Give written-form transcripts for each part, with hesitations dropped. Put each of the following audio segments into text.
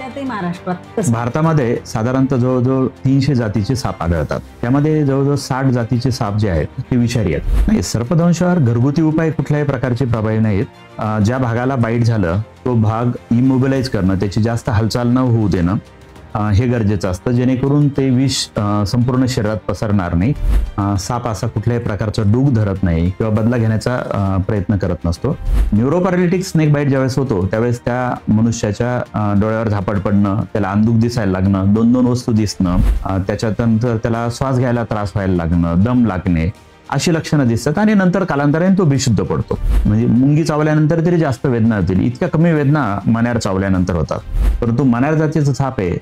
त्यातही महाराष्ट्रात भारतामध्ये साधारणतः जवळजवळ 300 जातीचे साप आढळतात. त्यामध्ये जवळजवळ 60 जातीचे साप जे आहेत ते विषारी आहेत. नाही, सर्पदंशावर घरगुती उपाय कुठल्याही प्रकारचे प्रभावी नाहीत. ज्या भागाला बाईट झालं तो भाग इमोबिलाइज करणं, त्याची जास्त हालचाल न होऊ देणं हे गरजेचं असतं, जेणेकरून ते विष संपूर्ण शरीरात पसरणार नाही. साप असा कुठल्याही प्रकारचा डूग धरत नाही किंवा बदला घेण्याचा प्रयत्न करत नसतो. न्यूरोपॅरालिटिक स्नेक बाईट ज्यावेळेस होतो त्यावेळेस त्या मनुष्याच्या डोळ्यावर झापड पडणं, त्याला अंधुक दिसायला लागणं, दोन दोन वस्तू दिसणं, त्याच्यानंतर त्याला श्वास घ्यायला त्रास व्हायला लागणं, दम लागणे अशी लक्षणं दिसतात आणि नंतर कालांतराने तो बेशुद्ध पडतो. म्हणजे मुंगी चावल्यानंतर तरी जास्त वेदना होतील, इतक्या कमी वेदना मण्यार चावल्यानंतर होतात. परंतु मण्यार जातीचं साप आहे,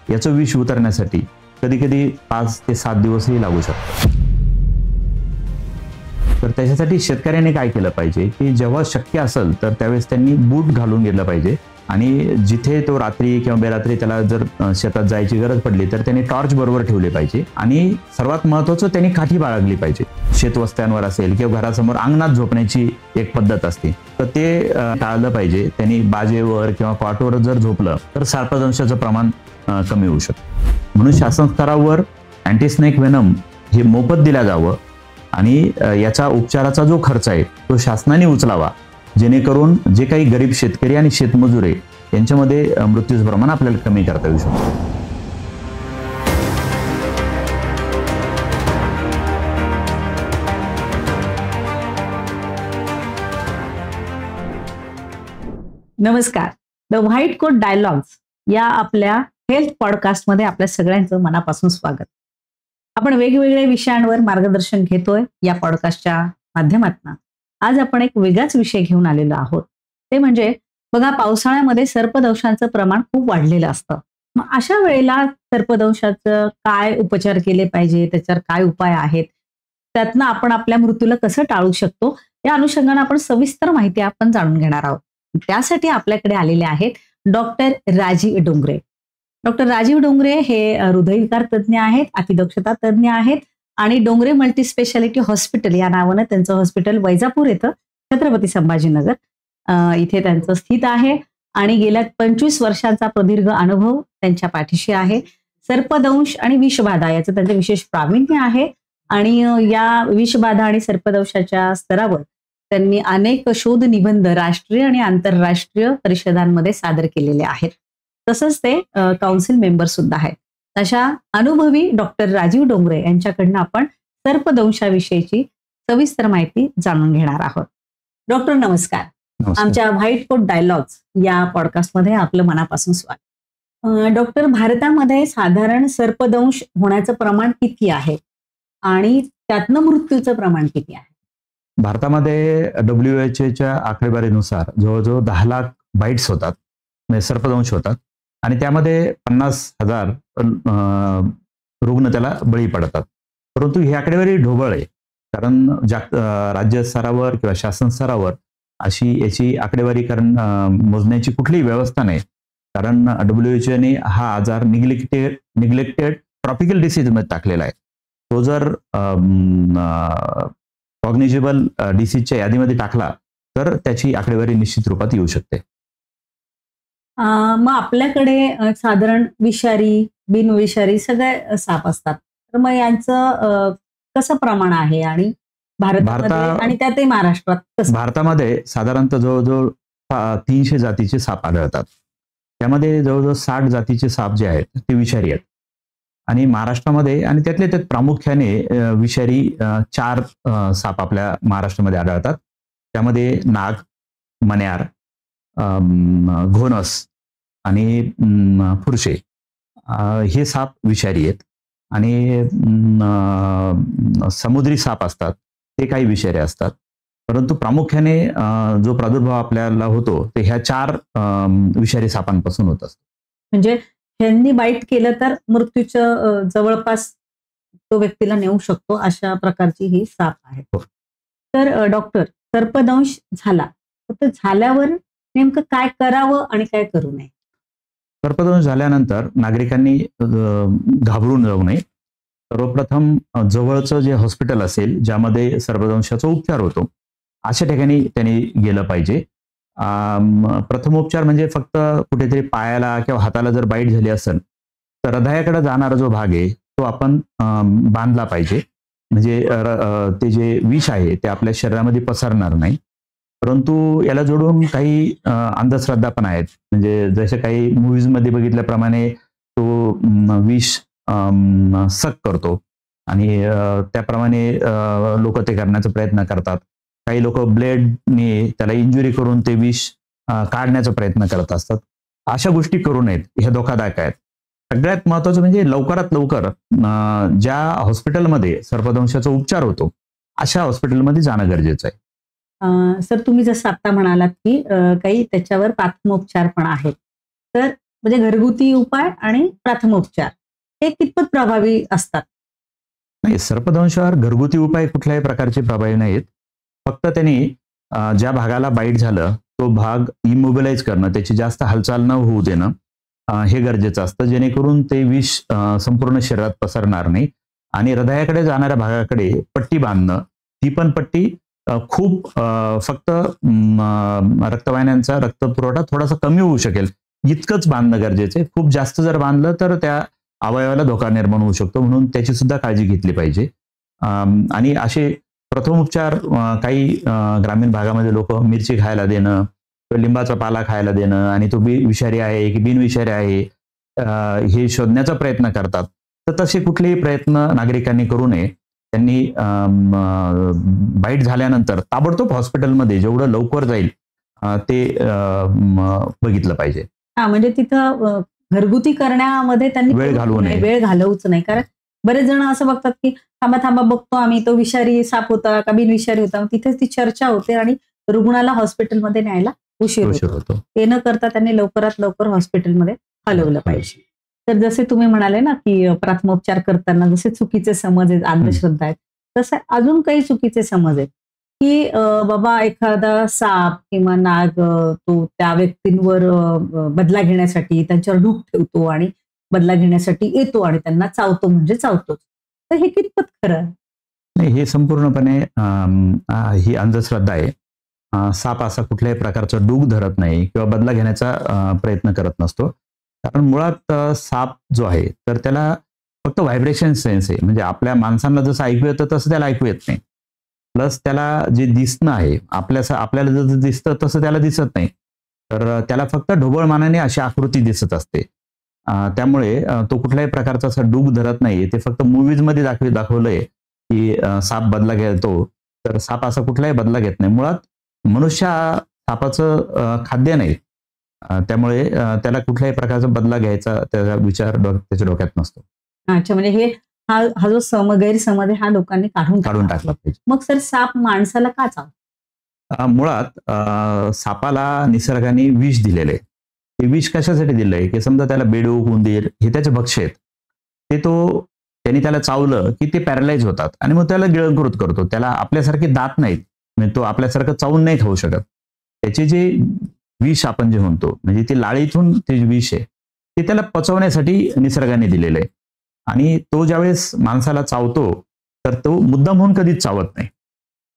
याचं विष उतरण्यासाठी कधी कधी 5 ते 7 दिवसही लागू शकतात. तर त्याच्यासाठी शेतकऱ्यांनी काय केलं पाहिजे की जेव्हा शक्य असेल तर त्यावेळेस त्यांनी बूट घालून गेलं पाहिजे आणि जिथे तो रात्री किंवा बेरात्री त्याला जर शेतात जायची गरज पडली तर त्यांनी टॉर्च बरोबर ठेवले पाहिजे आणि सर्वात महत्त्वाचं त्यांनी काठी बाळगली पाहिजे. शेतवस्त्यांवर असेल किंवा घरासमोर अंगणात झोपण्याची एक पद्धत असते तर ते टाळलं पाहिजे. त्यांनी बाजेवर किंवा कॉटवर जर झोपलं तर सर्पदंशाचं प्रमाण कमी होऊ शकतं. म्हणून शासन स्तरावर अँटीस्नेक वेनम हे मोफत दिलं जावं आणि याचा उपचाराचा जो खर्च आहे तो शासनाने उचलावा, जेणेकरून जे काही गरीब शेतकरी आणि शेतमजूर आहे यांच्यामध्ये मृत्यूचं प्रमाण आपल्याला कमी करता येऊ शकतं. नमस्कार. द व्हाईट कोट डायलॉग्स या आपल्या हेल्थ पॉडकास्टमध्ये आपल्या सगळ्यांचं मनापासून स्वागत. आपण वेगवेगळ्या विषयांवर मार्गदर्शन घेतोय या पॉडकास्टच्या माध्यमातून. आज आपण एक वेगळाच विषय घेऊन आलेलो आहोत. ते म्हणजे बघा, पावसाळ्यामध्ये सर्पदंशाचं प्रमाण खूप वाढलेलं असतं. मग अशा वेळेला सर्पदंशाचं काय उपचार केले पाहिजे, त्याच्यावर काय उपाय आहेत, त्यातनं आपण आपल्या मृत्यूला कसं टाळू शकतो, या अनुषंगाने आपण सविस्तर माहिती आपण जाणून घेणार आहोत. त्यासाठी आपल्याकडे आलेले आहेत डॉक्टर राजीव डोंगरे. डॉक्टर राजीव डोंगरे हे हृदयविकार तज्ज्ञ आहेत, अतिदक्षता तज्ज्ञ आहेत आणि डोंगरे मल्टी स्पेशालिटी हॉस्पिटल या नावानं त्यांचं हॉस्पिटल वैजापूर येतं, छत्रपती संभाजीनगर इथे त्यांचं स्थित आहे आणि गेल्या 25 वर्षांचा प्रदीर्घ अनुभव त्यांच्या पाठीशी आहे. सर्पदंश आणि विषबाधा याचं त्यांचं विशेष प्रावीण्य आहे आणि या विषबाधा आणि सर्पदंशाच्या स्तरावर त्यांनी अनेक शोध निबंध राष्ट्रीय आणि आंतरराष्ट्रीय परिषदांमध्ये सादर केलेले आहेत. तसंच ते काउन्सिल मेंबर सुद्धा आहेत. अशा अनुभवी डॉक्टर राजीव डोंगरे यांच्याकडनं आपण सर्पदंशाविषयीची सविस्तर माहिती जाणून घेणार आहोत. डॉक्टर नमस्कार. आमच्या व्हाईट कोट डायलॉग्स या पॉडकास्टमध्ये आपलं मनापासून स्वागत. डॉक्टर, भारतामध्ये साधारण सर्पदंश होण्याचं प्रमाण किती आहे आणि त्यातनं मृत्यूचं प्रमाण किती आहे? भारतामध्ये WHO आकडेवारीनुसार जवळजवळ 10 लाख बाईट्स होतात, म्हणजे सर्पदंश होतात आणि त्यामध्ये 50,000 रुग्ण त्याला बळी पडतात. परंतु ही आकडेवारी ढोबळ आहे, कारण राज्य स्तरावर किंवा शासन स्तरावर अशी याची आकडेवारी मोजण्याची कुठलीही व्यवस्था नाही. कारण WHO हा आजार निग्लेक्टेड ट्रॉपिकल डिसीज मध्ये टाकलेला आहे. तो जर कॉग्निजेबल डिसीजच्या यादीमध्ये टाकला तर त्याची आकडेवारी निश्चित रूपात येऊ शकते. मग आपल्याकडे साधारण विषारी, बिनविषारी सगळे साप असतात, तर मग यांचं कसं प्रमाण आहे आणि भारतामध्ये आणि त्यातही महाराष्ट्रात? भारतामध्ये साधारणतः जवळजवळ 300 जातीचे साप आढळतात. त्यामध्ये जवळजवळ 60 जातीचे साप जे आहेत ते विषारी आहेत आणि महाराष्ट्रामध्ये आणि त्यातले त्यात प्रामुख्याने विषारी 4 साप आपल्या महाराष्ट्रामध्ये आढळतात. त्यामध्ये नाग, मण्यार, घोणस आणि फुरशे हे साप विषारी आहेत आणि समुद्री साप असतात ते काही विषारी असतात. परंतु प्रामुख्याने जो प्रादुर्भाव आपल्याला होतो ते ह्या 4 विषारी सापांपासून होत असतो. म्हणजे ह्यांनी बाईट केलं तर मृत्यूच्या जवळपास तो व्यक्तीला नेऊ शकतो, अशा प्रकारची ही साप आहे. तर डॉक्टर, सर्पदंश झाला तर झाल्यावर नेमकं काय करावं आणि काय करू नये? सर्पदंश झाल्यानंतर नागरिकांनी घाबरून जाऊ नये. सर्वप्रथम जवळचं जे हॉस्पिटल असेल ज्यामध्ये सर्पदंशाचा उपचार होतो अशा ठिकाणी त्यांनी गेलं पाहिजे. प्रथमोपचार म्हणजे फक्त कुठेतरी पायाला किंवा हाताला जर बाईट झाली असेल तर हृदयाकडे जाणारा जो भाग आहे तो आपण बांधला पाहिजे. म्हणजे ते जे विष आहे ते आपल्या शरीरामध्ये पसरणार नाही. परंतु याला जोडून काही अंधश्रद्धा पण आहेत. म्हणजे जसे काही मूव्हीज मध्ये बघितल्याप्रमाणे तो विष सक करतो आणि त्याप्रमाणे लोक ते करण्याचा प्रयत्न करतात. काही लोक ब्लेडने त्याला इंजुरी करून ते विष काढण्याचा प्रयत्न करत असतात. अशा गोष्टी करू नयेत, ह्या धोकादायक आहेत. सगळ्यात महत्वाचं म्हणजे लवकरात लवकर ज्या हॉस्पिटलमध्ये सर्पदंशाचा उपचार होतो अशा हॉस्पिटलमध्ये जाणं गरजेचं आहे. सर, तुम्ही जसं आता म्हणालात की काही त्याच्यावर प्राथमोपचार पण आहेत, तर म्हणजे घरगुती उपाय आणि प्राथमोपचार हे कितपत प्रभावी असतात? नाही, सर्पदंशावर घरगुती उपाय कुठल्याही प्रकारचे प्रभावी नाहीत. फक्त त्यांनी ज्या भागाला बाईट झालं तो भाग इमोबिलाइज करणं, त्याची जास्त हालचाल न होऊ देणं हे गरजेचं असतं, जेणेकरून ते विष संपूर्ण शरीरात पसरणार नाही. आणि हृदयाकडे जाणाऱ्या भागाकडे पट्टी बांधणं, ती पण पट्टी खूप फक्त रक्तवाहिन्यांचा रक्तपुरवठा थोडासा कमी होऊ शकेल इतकंच बांधणं गरजेचं आहे. खूप जास्त जर बांधलं तर त्या अवयवाला धोका निर्माण होऊ शकतो, म्हणून त्याची सुद्धा काळजी घेतली पाहिजे. आणि असे प्रथमोपचार काही ग्रामीण भागामध्ये लोक मिरची खायला देणं किंवा लिंबाचा पाला खायला देणं आणि तो विषारी आहे की बिनविषारी आहे हे शोधण्याचा प्रयत्न करतात. तर तसे कुठलेही प्रयत्न नागरिकांनी करू नये. त्यांनी बाईट झाल्यानंतर ताबडतोब हॉस्पिटलमध्ये जेवढं लवकर जाईल ते बघितलं पाहिजे. म्हणजे तिथं घरगुती करण्यामध्ये त्यांनी वेळ घालवूच नाही. कारण बरेच जण असं बघतात की थांबा थांबा बघतो आम्ही, तो विषारी साप होता का बिनविषारी होता, तिथेच ती चर्चा होते आणि रुग्णाला हॉस्पिटलमध्ये न्यायला उशीर होतो. ते न करता त्यांनी लवकरात लवकर हॉस्पिटलमध्ये हलवलं पाहिजे. तर जसे तुम्ही म्हणाले ना की प्राथमोपचार करताना जसे चुकीचे समज आहेत, अंधश्रद्धा आहेत, तसे अजून काही चुकीचे समज आहेत की बाबा एखादा साप किंवा नाग तो त्या व्यक्तींवर बदला घेण्यासाठी त्यांच्यावर डूक ठेवतो आणि बदला घेण्यासाठी येतो आणि त्यांना चावतो म्हणजे चावतोच. तर हे कितपत खरं आहे? नाही, हे संपूर्णपणे ही अंधश्रद्धा आहे. साप असा कुठल्याही प्रकारचा डूक धरत नाही किंवा बदला घेण्याचा प्रयत्न करत नसतो. कारण मुळात साप जो आहे तर त्याला फक्त व्हायब्रेशन सेन्स आहे. म्हणजे आपल्या माणसांना जसं ऐकू येतं तसं त्याला ऐकू येत नाही. प्लस त्याला जे दिसणं आहे आपल्याला जसं दिसतं तसं त्याला दिसत नाही. तर त्याला फक्त ढोबळमानाने अशी आकृती दिसत असते. त्यामुळे तो कुठल्याही प्रकारचा असा डूक धरत नाही. ते फक्त मूव्हीज मध्ये दाखवलंय की साप बदला घेतो, तर साप असा कुठलाही बदला घेत नाही. मुळात मनुष्य सापाचं खाद्य नाही, त्यामुळे त्याला कुठल्याही प्रकारचा बदला घ्यायचा त्याचा विचार त्याच्या डोक्यात नसतो. अच्छा, म्हणजे हे हा जो गैरसमज आहे हा लोकांनी काढून टाकला पाहिजे. मग सर, साप माणसाला का चावतो? मुळात सापाला निसर्गाने विष दिलेलं आहे. ते विष कशासाठी दिलंय की समजा त्याला बेडूक, उंदीर हे त्याचे भक्ष्य आहेत. त्यांनी त्याला चावलं की ते पॅरालाइज होतात आणि मग त्याला गिळंकृत करतो. त्याला आपल्यासारखे दात नाहीत, म्हणजे तो आपल्यासारखं चावून नाही खाऊ शकत. त्याचे जे विष आपण जे म्हणतो म्हणजे ते लाळीतून ते विष आहे ते त्याला पचवण्यासाठी निसर्गाने दिलेलं आहे. आणि तो ज्यावेळेस माणसाला चावतो तर तो मुद्दाम होऊन कधीच चावत नाही.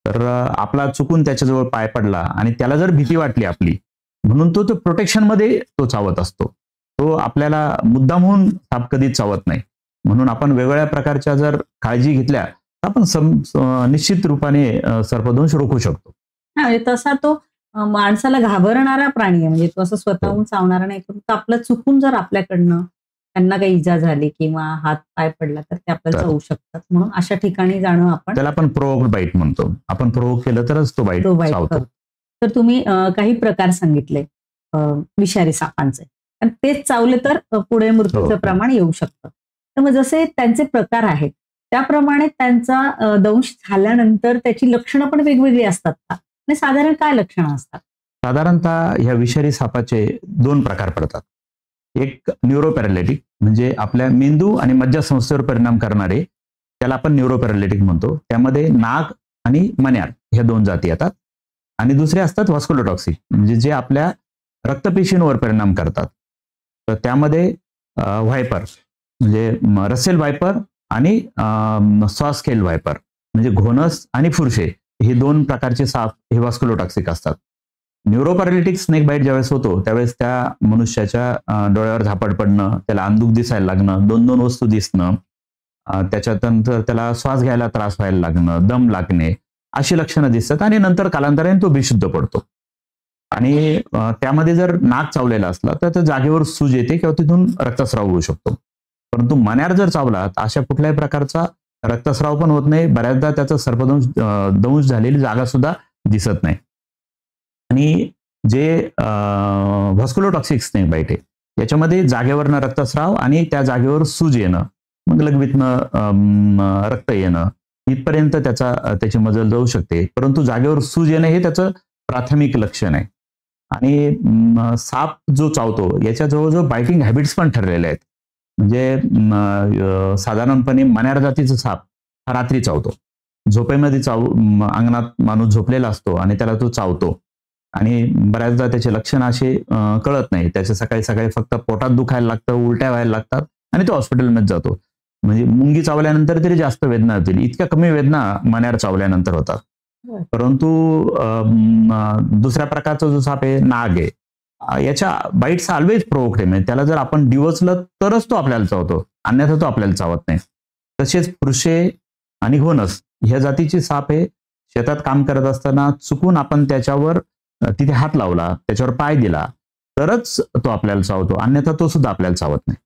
तर आपला चुकून त्याच्याजवळ पाय पडला आणि त्याला जर भीती वाटली आपली म्हणून तो प्रोटेक्शन मध्ये तो चावत असतो. तो आपल्याला मुद्दाम होऊन साप कधीच चावत नाही. म्हणून आपण वेगवेगळ्या प्रकारच्या जर काळजी घेतल्या तर आपण निश्चित रूपाने सर्पदंश रोखू शकतो. म्हणजे तसा तो माणसाला घाबरणारा प्राणी आहे. म्हणजे तो असं स्वतःहून चावणारा नाही. तर आपलं चुकून जर आपल्याकडनं त्यांना काही इजा झाली किंवा हात पाय पडला तर ते आपल्याला चावू शकतात. म्हणून अशा ठिकाणी जाणं आपण त्याला आपण प्रोव्होक्ड बाईट म्हणतो. आपण प्रोव्होक केलं तरच तो बाईट चावतो. तर तुम्ही काही प्रकार सांगितले विषारी सापांचे, आणि तेच चावले तर पुढे मृत्यूचं प्रमाण येऊ शकतं. तर मग जसे त्यांचे प्रकार आहेत त्याप्रमाणे त्यांचा दंश झाल्यानंतर त्याची लक्षणं पण वेगवेगळी असतात का? आणि साधारण काय लक्षणं असतात? साधारणतः ह्या विषारी सापाचे 2 प्रकार पडतात. एक न्यूरोपॅरालिटिक, म्हणजे आपल्या मेंदू आणि मज्जासंस्थेवर परिणाम करणारे, त्याला आपण न्यूरोपॅरालिटिक म्हणतो. त्यामध्ये नाग आणि मण्यार ह्या 2 जाती येतात. आणि दुसरे असतात व्हास्क्युलोटॉक्सिक, म्हणजे जे आपल्या रक्तपेशींवर परिणाम करतात. तर त्यामध्ये व्हायपर म्हणजे रसेल व्हायपर आणि सॉस्केल व्हायपर म्हणजे घोणस आणि फुरशे हे 2 प्रकारचे साप हे व्हास्क्युलोटॉक्सिक असतात. न्यूरोपॅरालिटिक स्नेक बाईट ज्यावेळेस होतो त्यावेळेस त्या मनुष्याच्या डोळ्यावर झापड पडणं, त्याला अंधुक दिसायला लागणं, 2-2 वस्तू दिसणं, त्याच्यानंतर त्याला श्वास घ्यायला त्रास व्हायला लागणं, दम लागणे, अशी लक्षणं दिसतात आणि नंतर कालांतराने तो बेशुद्ध पडतो. आणि त्यामध्ये जर नाक चावलेला असला तर त्या जागेवर सूज येते किंवा तिथून रक्तस्राव होऊ शकतो. परंतु मण्यार जर चावला तर अशा कुठल्याही प्रकारचा रक्तस्राव पण होत नाही. बऱ्याचदा त्याचा दंश झालेली जागा सुद्धा दिसत नाही. आणि जे व्हास्क्युलोटॉक्सिक स्नेक बाईट आहे याच्यामध्ये जागेवरनं रक्तस्राव आणि त्या जागेवर सूज येणं, मग लगेचनं रक्त येणं इथपर्यंत त्याची मजल जाऊ शकते. परंतु जागेवर सूज येणं हे त्याचं प्राथमिक लक्षण आहे. आणि साप जो चावतो याच्या जवळजवळ बायटिंग हॅबिट्स पण ठरलेले आहेत. म्हणजे साधारणपणे मण्यार जातीचा साप हा रात्री चावतो. झोपेमध्ये अंगणात माणूस झोपलेला असतो आणि त्याला तो चावतो. आणि बऱ्याचदा त्याचे लक्षण असे कळत नाही. त्याच्या सकाळी सकाळी फक्त पोटात दुखायला लागतं, उलट्या व्हायला लागतात आणि तो हॉस्पिटलमध्ये जातो. म्हणजे मुंगी चावल्यानंतर तरी जास्त वेदना होतील, इतक्या कमी वेदना मण्यार चावल्यानंतर होतात. परंतु दुसऱ्या प्रकारचा जो साप आहे नाग आहे, याच्या बाईट्स ऑलवेज प्रोवोकेटिव्ह, म्हणजे त्याला जर आपण डिवचलं तरच तो आपल्याला चावतो, अन्यथा तो आपल्याला चावत नाही. तसेच पुरुषे आणि घोणस ह्या जातीचे साप हे शेतात काम करत असताना चुकून आपण त्याच्यावर तिथे हात लावला, त्याच्यावर पाय दिला तरच तो आपल्याला चावतो, अन्यथा तो सुद्धा आपल्याला चावत नाही.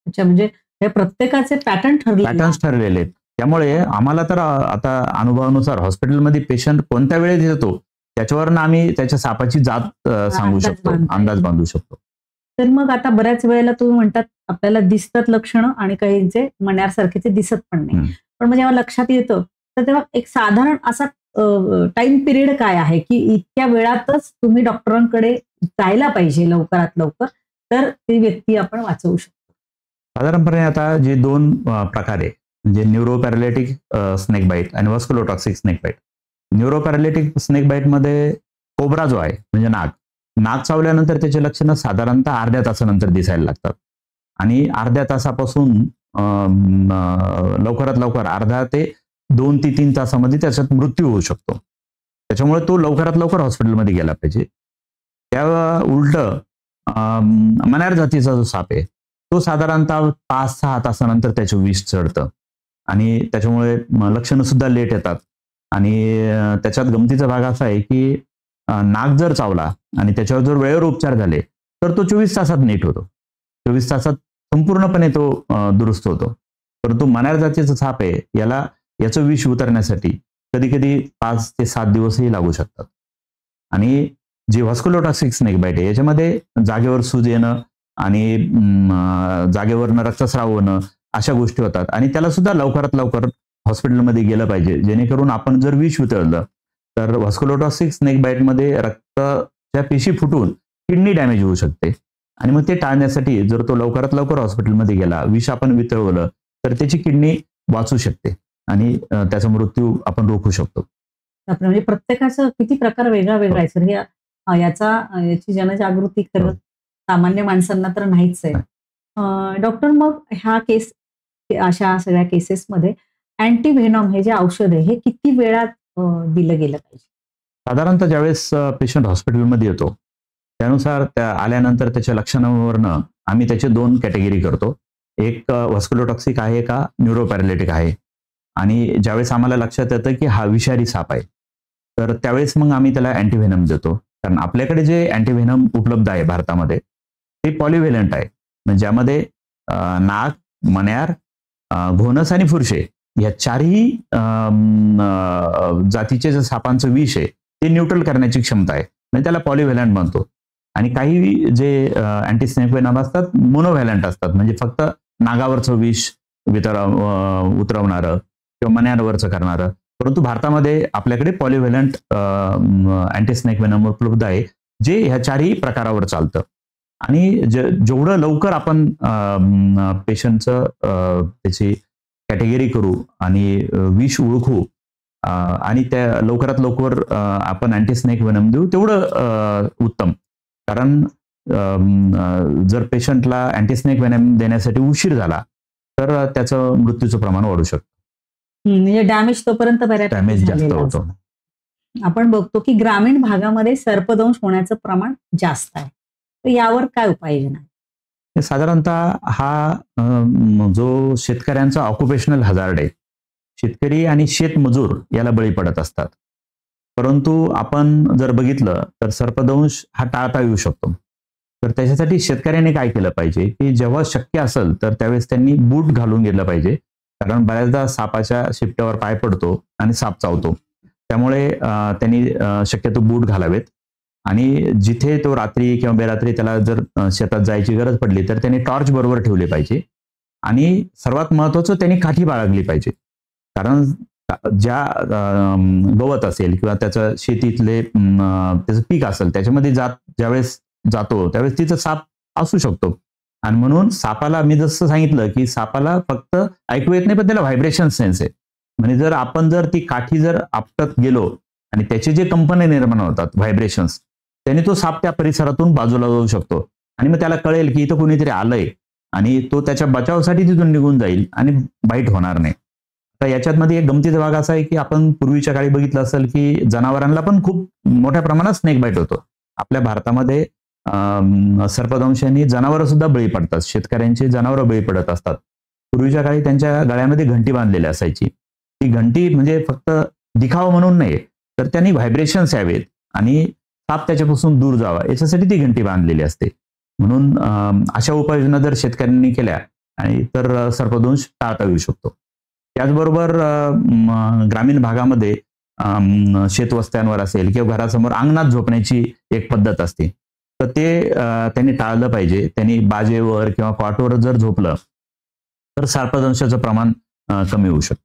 अच्छा, म्हणजे हे प्रत्येकाचे पॅटर्न्स ठरलेले आहेत. त्यामुळे आम्हाला तर आता अनुभवानुसार हॉस्पिटलमध्ये पेशंट कोणत्या वेळेत येतो त्याच्यावरनं आम्ही त्याच्या सापाची जात सांगू शकतो, अंदाज बांधू शकतो. तर मग आता बऱ्याच वेळेला तुम्ही म्हणतात आपल्याला दिसतात लक्षणं आणि काही जे मण्यारसारखे ते दिसत पण नाही. पण मग जेव्हा लक्षात येतं तर तेव्हा एक साधारण असा टाइम पिरियड काय आहे की इतक्या वेळातच तुम्ही डॉक्टरांकडे जायला पाहिजे लवकरात लवकर, तर ती व्यक्ती आपण वाचवू शकतो? साधारणपणे आता जे 2 प्रकार आहे, म्हणजे न्यूरोपॅरालिटिक स्नेक बाईट आणि व्हास्क्युलोटॉक्सिक स्नेक बाईट. न्यूरोपॅरालिटिक स्नेक बाईट मध्ये कोब्रा जो आहे म्हणजे नाग चावल्यानंतर त्याचे लक्षणं साधारणतः अर्ध्या तासानंतर दिसायला लागतात. आणि अर्ध्या तासापासून लवकरात लवकर अर्धा ते 2 ते 3 तासामध्ये त्याच्यात मृत्यू होऊ शकतो. त्याच्यामुळे तो लवकरात लवकर हॉस्पिटलमध्ये गेला पाहिजे. त्या उलट मण्यार जातीचा जो साप आहे तो साधारणतः 5-6 तासानंतर त्याचं विष चढतं आणि त्याच्यामुळे लक्षणं सुद्धा लेट येतात. आणि त्याच्यात गमतीचा भाग असा आहे की नाग जर चावला आणि त्याच्यावर जर वेळेवर उपचार झाले तर तो 24 तासात नीट होतो, 24 तासात संपूर्णपणे तो दुरुस्त होतो. परंतु मण्यार जातीचा साप आहे याचं विष उतरण्यासाठी कधी कधी 5 ते 7 दिवसही लागू शकतात. आणि जे व्हास्क्युलोटॉक्सिक स्नेक बाईट आहे याच्यामध्ये जागेवर सूज येणं आणि जागेवरनं रक्तस्राव होणं अशा गोष्टी होतात. आणि त्याला सुद्धा लवकरात लवकर हॉस्पिटलमध्ये गेलं पाहिजे, जेणेकरून आपण जर विष उतरलं तर व्हास्क्युलोटॉक्सिक स्नेक बाईटमध्ये रक्ताच्या पेशी फुटून किडनी डॅमेज होऊ शकते. आणि मग ते टाळण्यासाठी जर तो लवकरात लवकर हॉस्पिटलमध्ये गेला, विष आपण वितळवलं तर त्याची किडनी वाचू शकते आणि त्याचा मृत्यू आपण रोखू शकतो. म्हणजे प्रत्येकाचा किती प्रकार वेगळा वेगळा आहे सर. याची जनजागृती करत सामान्य माणसांना तर नाहीच आहे. डॉक्टर, मग अशा सगळ्या केसेसमध्ये अँटीव्हेनॉम हे जे औषध आहे हे किती वेळात दिलं गेलं पाहिजे? साधारणतः ज्यावेळेस पेशंट हॉस्पिटलमध्ये येतो त्यानुसार आल्यानंतर त्याच्या लक्षणांवरनं आम्ही त्याचे 2 कॅटेगरी करतो. एक व्हास्क्युलोटॉक्सिक आहे का न्यूरोपॅरालिटिक आहे. आणि ज्यावेळेस आम्हाला लक्षात येतं की हा विषारी साप आहे तर त्यावेळेस मग आम्ही त्याला अँटीव्हेनम देतो. कारण आपल्याकडे जे अँटीव्हेनम उपलब्ध आहे भारतामध्ये ते पॉलिव्हेलंट आहे, म्हणजे ज्यामध्ये नाग, मण्यार, घोणस आणि फुरशे या 4ही जातीचे जे सापांचं विष आहे ते न्यूट्रल करण्याची क्षमता आहे, म्हणजे त्याला पॉलिव्हेलंट म्हणतो. आणि काही जे अँटीस्नेक व्हेनम असतात मोनोव्हेलंट असतात, म्हणजे फक्त नागावरचं विष उतरवणारं किंवा मण्यारवरचं करणारं. परंतु भारतामध्ये आपल्याकडे पॉलिव्हेलंट अँटीस्नेक व्हेनम उपलब्ध आहे जे ह्या 4ही प्रकारावर चालतं. आणि जेवढं लवकर आपण पेशंटचं त्याची कॅटेगरी करू आणि विष ओळखू आणि त्या लवकरात लवकर आपण अँटीस्नेक व्हेनम देऊ तेवढं उत्तम. कारण जर पेशंटला अँटीस्नेक व्हेनम देण्यासाठी उशीर झाला तर त्याचं मृत्यूचं प्रमाण वाढू शकतं. म्हणजे डॅमेज तोपर्यंत डॅमेज जास्त होतो. आपण बघतो की ग्रामीण भागामध्ये सर्पदंश होण्याचं प्रमाण जास्त आहे, तर यावर काय उपाययोजना आहे? हे साधारणतः हा जो शेतकऱ्यांचा ऑक्युपेशनल हजार्ड आहे. शेतकरी आणि शेतमजूर याला बळी पडत असतात. परंतु आपण जर बघितलं तर सर्पदंश हा टाळता येऊ शकतो. तर त्याच्यासाठी शेतकऱ्यांनी काय केलं पाहिजे, की जेव्हा शक्य असेल तर त्यावेळेस त्यांनी बूट घालून गेलं पाहिजे. कारण बऱ्याचदा सापाच्या शिपट्यावर पाय पडतो आणि साप चावतो. त्यामुळे त्यांनी शक्यतो बूट घालावेत. आणि जिथे तो रात्री किंवा बेरात्री त्याला जर शेतात जायची गरज पडली तर त्यांनी टॉर्च बरोबर ठेवले पाहिजे. आणि सर्वात महत्वाचं त्यांनी काठी बाळगली पाहिजे. कारण ज्या गवत असेल किंवा त्याचं शेतीतले त्याचं पीक असेल त्याच्यामध्ये ज्यावेळेस जातो त्यावेळेस तिथं साप असू शकतो. आणि म्हणून सापाला मी जसं सांगितलं की सापाला फक्त ऐकू येत नाही पण त्याला व्हायब्रेशन सेन्स आहे. म्हणजे जर ती काठी जर आपटत गेलो आणि त्याचे जे कंपने निर्माण होतात व्हायब्रेशन्स, त्याने तो साप त्या परिसरातून बाजूला जाऊ शकतो. आणि मग त्याला कळेल की इथं कोणीतरी आलंय आणि तो त्याच्या बचावासाठी तिथून निघून जाईल आणि बाईट होणार नाही. तर याच्यामध्ये एक गमतीचा भाग असा आहे की आपण पूर्वीच्या काळी बघितलं असेल की जनावरांना पण खूप मोठ्या प्रमाणात स्नेक बाईट होतो. आपल्या भारतामध्ये सर्पदंशांनी जनावरं सुद्धा बळी पडतात. शेतकऱ्यांची जनावरं बळी पडत असतात. पूर्वीच्या काळी त्यांच्या गळ्यामध्ये घंटी बांधलेली असायची. ती घंटी म्हणजे फक्त दिखावा म्हणून नाही, तर त्यांनी व्हायब्रेशन्स यावेत आणि साप त्याच्यापासून दूर जावा याच्यासाठी ती घंटी बांधलेली असते. म्हणून अशा उपाययोजना जर शेतकऱ्यांनी केल्या आणि तर सर्पदंश टाळता येऊ शकतो. त्याचबरोबर ग्रामीण भागामध्ये शेतवस्त्यांवर असेल किंवा घरासमोर अंगणात झोपण्याची एक पद्धत असते. तर ते त्यांनी टाळलं पाहिजे. त्यांनी बाजेवर किंवा कॉटवर जर झोपलं तर सर्पदंशाचं प्रमाण कमी होऊ शकतं.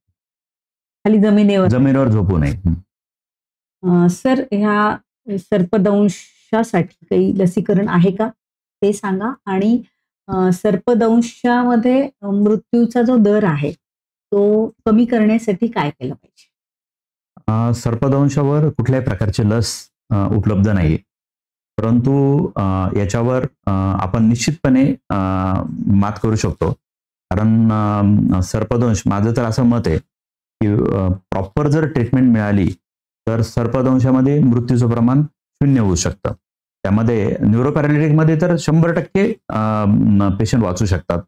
खाली जमिनीवर झोपू नये. सर, ह्या सर्पदंशासाठी काही लसीकरण आहे का ते सांगा. आणि सर्पदंशामध्ये मृत्यूचा जो दर आहे तो कमी करण्यासाठी काय केलं पाहिजे? सर्पदंशावर कुठल्याही प्रकारची लस उपलब्ध नाही. परंतु याच्यावर आपण निश्चितपणे मात करू शकतो. कारण सर्पदंश, माझं तर असं मत आहे की प्रॉपर जर ट्रीटमेंट मिळाली तर सर्पदंशामध्ये मृत्यूचं प्रमाण 0 होऊ शकतं. त्यामध्ये न्यूरोपॅरालिटिकमध्ये तर 100% पेशंट वाचू शकतात.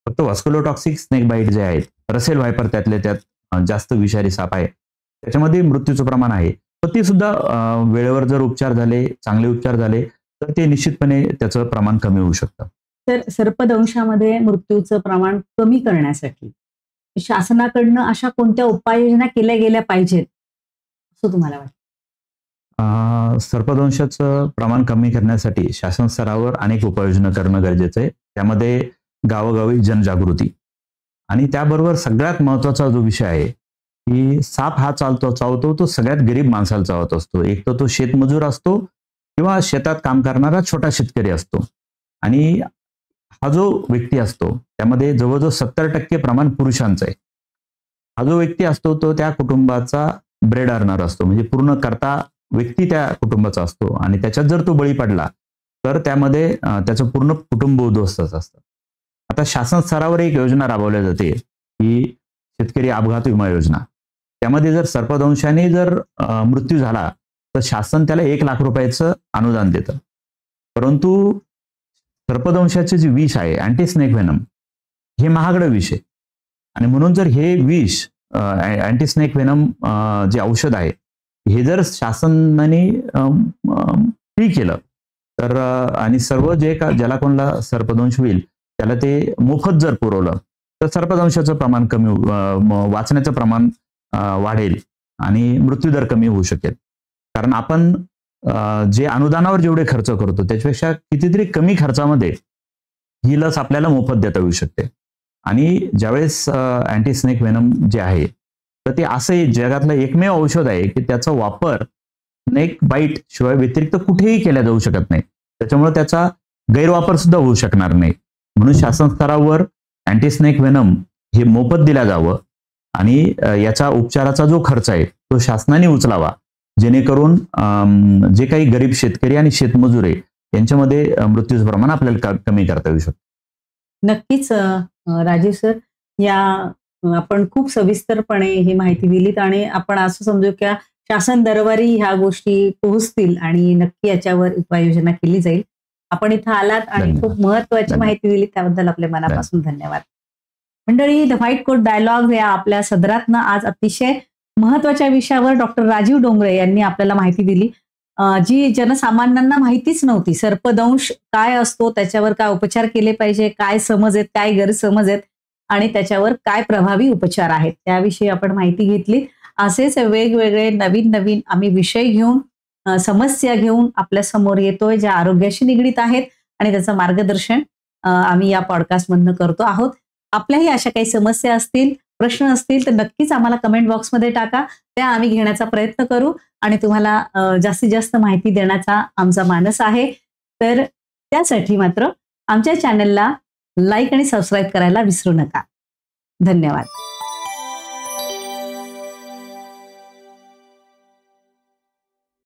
फक्त व्हास्क्युलोटॉक्सिक स्नेक बाईट जे आहेत, रसेल व्हायपर त्यातले त्यात जास्त विषारी साप आहे, त्याच्यामध्ये मृत्यूचं प्रमाण आहे. तर ते सुद्धा वेळेवर जर उपचार झाले, चांगले उपचार झाले तर ते निश्चितपणे त्याचं प्रमाण कमी होऊ शकतं. तर सर्पदंशामध्ये मृत्यूचं प्रमाण कमी करण्यासाठी शासनाकडनं अशा कोणत्या उपाययोजना केल्या गेल्या पाहिजेत असं तुम्हाला वाटतं? सर्पदंशाचं प्रमाण कमी करण्यासाठी शासन स्तरावर अनेक उपाययोजना करणं गरजेचं आहे. त्यामध्ये गावोगावी जनजागृती आणि त्याबरोबर सगळ्यात महत्वाचा जो विषय आहे की साप हा चावतो तो सगळ्यात गरीब माणसाला चावत असतो. एक तर तो शेतमजूर असतो किंवा शेतात काम करणारा छोटा शेतकरी असतो. आणि हा जो व्यक्ती असतो त्यामध्ये जवळजवळ 70% प्रमाण पुरुषांचं आहे. हा जो व्यक्ती असतो तो त्या कुटुंबाचा ब्रेड अर्नर असतो, म्हणजे पूर्ण करता व्यक्ती त्या कुटुंबाचा असतो. आणि त्याच्यात जर तो बळी पडला तर त्यामध्ये त्याचं पूर्ण कुटुंब उद्ध्वस्तच असतं. आता शासन स्तरावर एक योजना राबवली जाते की शेतकरी अपघात विमा योजना. त्यामध्ये जर सर्पदंशाने जर मृत्यू झाला तर शासन त्याला 1 लाख रुपयाचं अनुदान देतं. परंतु सर्पदंशाचे जे विष आहे अँटी स्नेक व्हेनम, हे महागडं विष आहे. आणि म्हणून जर हे विष अँटी स्नेक व्हेनम जे औषध आहे हे जर शासनाने फ्री केलं तर आणि सर्व ज्याला कोणाला सर्पदंश होईल त्याला ते मोफत जर पुरवलं तर सर्पदंशाचं प्रमाण कमी, वाचण्याचं प्रमाण वाढेल आणि मृत्यूदर कमी होऊ शकेल. कारण आपण जे अनुदानावर जेवढे खर्च करतो त्याच्यापेक्षा कितीतरी कमी खर्चामध्ये ही लस आपल्याला मोफत देता येऊ शकते. आणि ज्यावेळेस अँटी स्नेक व्हेनम जे आहे तर ते असं जगातलं एकमेव औषध आहे की त्याचा वापर स्नेक बाईट शिवाय व्यतिरिक्त कुठेही केला जाऊ शकत नाही. त्याच्यामुळे त्याचा गैरवापर सुद्धा होऊ शकणार नाही. म्हणून शासन स्तरावर अँटी स्नेक व्हेनम हे मोफत दिला जावं आणि याचा उपचाराचा जो खर्च आहे तो शासनाने उचलावा, जेणेकरून जे काही गरीब शेतकरी आणि शेतमजूर आहे यांच्यामध्ये मृत्यूचं प्रमाण आपल्याला कमी करता येऊ शकतं. नक्कीच राजीव सर, या आपण खूप सविस्तरपणे ही माहिती दिलीत आणि आपण असं समजू की शासन दरबारी ह्या गोष्टी पोहोचतील आणि नक्की याच्यावर उपाययोजना केली जाईल. आपण इथं आलात आणि धन्यवाद. खूप महत्वाची धन्यवाद. माहिती दिली त्याबद्दल आपल्या मनापासून धन्यवाद. मंडळी, द व्हाईट कोट डायलॉग या आपल्या सदरातनं आज अतिशय महत्वाच्या विषयावर डॉक्टर राजीव डोंगरे यांनी आपल्याला माहिती दिली, जी जनसामान्यांना माहितीच नव्हती. सर्पदंश काय असतो, त्याच्यावर काय उपचार केले पाहिजे, काय समज आहेत, काय गैरसमज आहेत आणि त्याच्यावर काय प्रभावी उपचार आहेत, त्याविषयी आपण माहिती घेतली. असेच वेगवेगळे नवीन नवीन आम्ही विषय घेऊन, समस्या घेऊन आपल्या समोर येतोय, ज्या आरोग्याशी निगडीत आहेत आणि त्याचं मार्गदर्शन आम्ही या पॉडकास्टमधनं करतो आहोत. आपल्याही अशा काही समस्या असतील, प्रश्न असतील तर नक्कीच आम्हाला कमेंट बॉक्समध्ये टाका. त्या आम्ही घेण्याचा प्रयत्न करू आणि तुम्हाला जास्तीत जास्त माहिती देण्याचा आमचा मानस आहे. तर त्यासाठी मात्र आमच्या चॅनलला लाईक आणि सबस्क्राईब करायला विसरू नका. धन्यवाद.